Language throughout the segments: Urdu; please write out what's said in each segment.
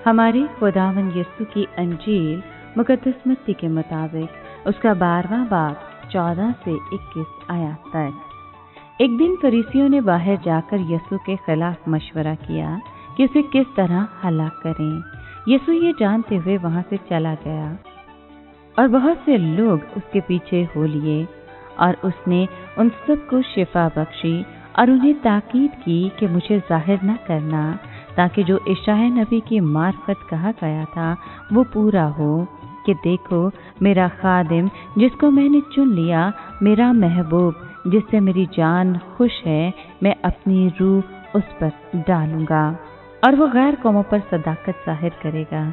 ہمارے خداوند یسوع کی انجیل مقدس متی کے مطابق اس کا 12واں باب 14 سے 21 آیات تک۔ ایک دن فریسیوں نے باہر جا کر یسوع کے خلاف مشورہ کیا کہ اسے کس طرح ہلاک کریں۔ یسوع یہ جانتے ہوئے وہاں سے چلا گیا اور بہت سے لوگ اس کے پیچھے ہو لیے، اور اس نے ان سب کو شفا بخشی اور انہیں تاکید کی کہ مجھے ظاہر نہ کرنا، تاکہ جو اشعیاء نبی کی معرفت کہا گیا تھا وہ پورا ہو کہ دیکھو میرا خادم جس کو میں نے چن لیا، میرا محبوب جس سے میری جان خوش ہے، میں اپنی روح اس پر ڈالوں گا اور وہ غیر قوموں پر صداقت ظاہر کرے گا۔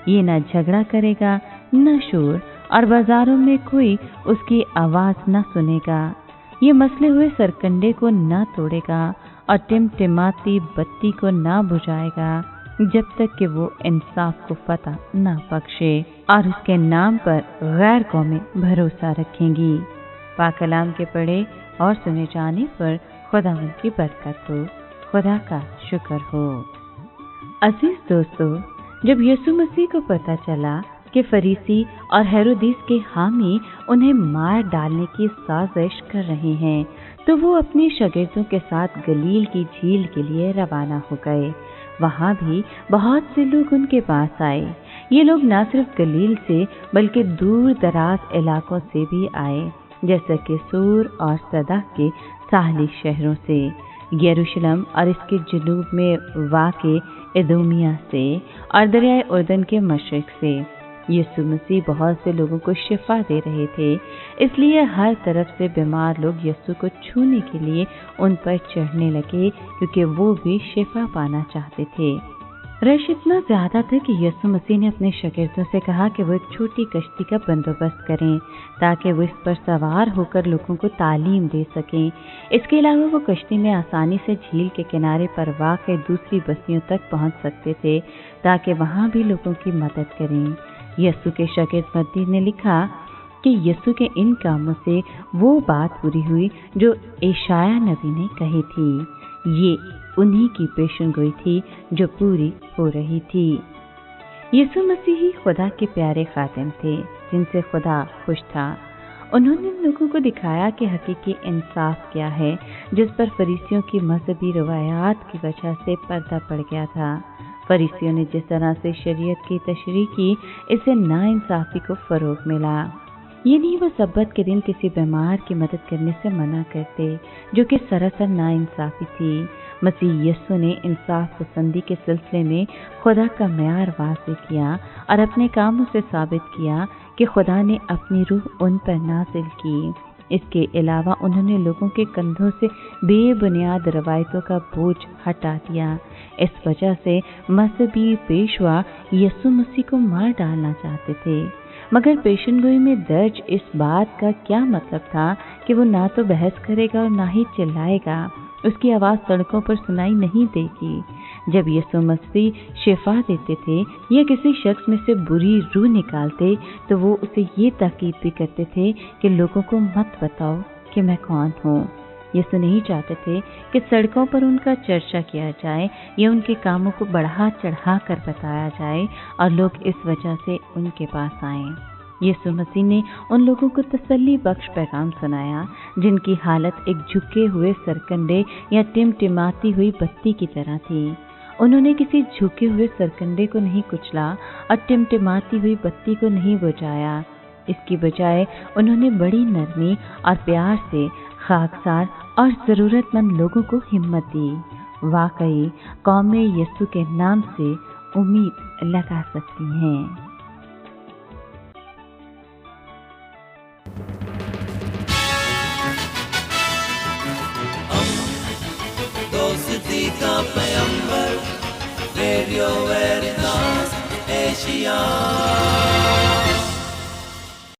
یہ نہ جھگڑا کرے گا نہ شور، اور بازاروں میں کوئی اس کی آواز نہ سنے گا۔ یہ مسلے ہوئے سرکنڈے کو نہ توڑے گا اور ٹمٹماتی بتی کو نہ بجھائے گا، جب تک کہ وہ انصاف کو فتح نہ بخشے، اور اس کے نام پر غیر قومیں بھروسہ رکھیں گی۔ پاک کلام کے پڑھے اور سنے جانے پر خداوند کی برکت ہو، خدا کا شکر ہو۔ عزیز دوستو، جب یسوع مسیح کو پتہ چلا کہ فریسی اور ہیرودیس کے حامی انہیں مار ڈالنے کی سازش کر رہے ہیں، تو وہ اپنے شاگردوں کے ساتھ گلیل کی جھیل کے لیے روانہ ہو گئے۔ وہاں بھی بہت سے لوگ ان کے پاس آئے۔ یہ لوگ نہ صرف گلیل سے بلکہ دور دراز علاقوں سے بھی آئے، جیسا کہ سور اور صدہ کے ساحلی شہروں سے، یروشلم اور اس کے جنوب میں واقع ادومیہ سے، اور دریائے اردن کے مشرق سے۔ یسوع مسیح بہت سے لوگوں کو شفا دے رہے تھے، اس لیے ہر طرف سے بیمار لوگ یسوع کو چھونے کے لیے ان پر چڑھنے لگے، کیونکہ وہ بھی شفا پانا چاہتے تھے۔ رش اتنا زیادہ تھا کہ یسوع مسیح نے اپنے شاگردوں سے کہا کہ وہ ایک چھوٹی کشتی کا بندوبست کریں تاکہ وہ اس پر سوار ہو کر لوگوں کو تعلیم دے سکیں۔ اس کے علاوہ وہ کشتی میں آسانی سے جھیل کے کنارے پر واقع دوسری بستیوں تک پہنچ سکتے تھے تاکہ وہاں بھی لوگوں کی مدد کریں۔ یسوع کے شاگرد متی نے لکھا کہ یسوع کے ان کاموں سے وہ بات پوری ہوئی جو اشعیاء نبی نے کہی تھی۔ یہ انہی کی پیشن گوئی تھی جو پوری ہو رہی تھی۔ یسوع مسیح ہی خدا کے پیارے خادم تھے جن سے خدا خوش تھا۔ انہوں نے لوگوں کو دکھایا کہ حقیقی انصاف کیا ہے، جس پر فریسیوں کی مذہبی روایات کی وجہ سے پردہ پڑ گیا تھا۔ فریسیوں نے جس طرح سے شریعت کی تشریح کی، اس سے ناانصافی کو فروغ ملا۔ یہ نہیں وہ سبت کے دن کسی بیمار کی مدد کرنے سے منع کرتے، جو کہ سراسر ناانصافی تھی۔ مسیح یسوع نے انصاف پسندی کے سلسلے میں خدا کا معیار واضح کیا اور اپنے کاموں سے ثابت کیا کہ خدا نے اپنی روح ان پر نازل کی۔ اس کے علاوہ انہوں نے لوگوں کے کندھوں سے بے بنیاد روایتوں کا بوجھ ہٹا دیا۔ اس وجہ سے مذہبی پیشوا یسوع مسیح کو مار ڈالنا چاہتے تھے، مگر پیشن گوئی میں درج اس بات کا کیا مطلب تھا کہ وہ نہ تو بحث کرے گا اور نہ ہی چلائے گا، اس کی آواز سڑکوں پر سنائی نہیں دے گی۔ جب یسوع مسیح شفا دیتے تھے یا کسی شخص میں سے بری روح نکالتے تو وہ اسے یہ تاکید بھی کرتے تھے کہ لوگوں کو مت بتاؤ کہ میں کون ہوں۔ یسوع نہیں چاہتے تھے کہ سڑکوں پر ان کا چرچا کیا جائے یا ان کے کاموں کو بڑھا چڑھا کر بتایا جائے اور لوگ اس وجہ سے ان کے پاس آئیں۔ یسوع مسیح نے ان لوگوں کو تسلی بخش پیغام سنایا جن کی حالت ایک جھکے ہوئے سرکنڈے یا ٹمٹماتی ہوئی بتی کی طرح تھی۔ انہوں نے کسی جھکے ہوئے سرکنڈے کو نہیں کچلا اور ٹمٹماتی ہوئی بتی کو نہیں بجھایا۔ اس کی بجائے انہوں نے بڑی نرمی اور پیار سے خاکسار اور ضرورت مند لوگوں کو ہمت دی۔ واقعی قومیں یسوع کے نام سے امید لگا سکتی ہیں۔ دوستی کا پیمبر ریڈیو ویریتاس ایشیا۔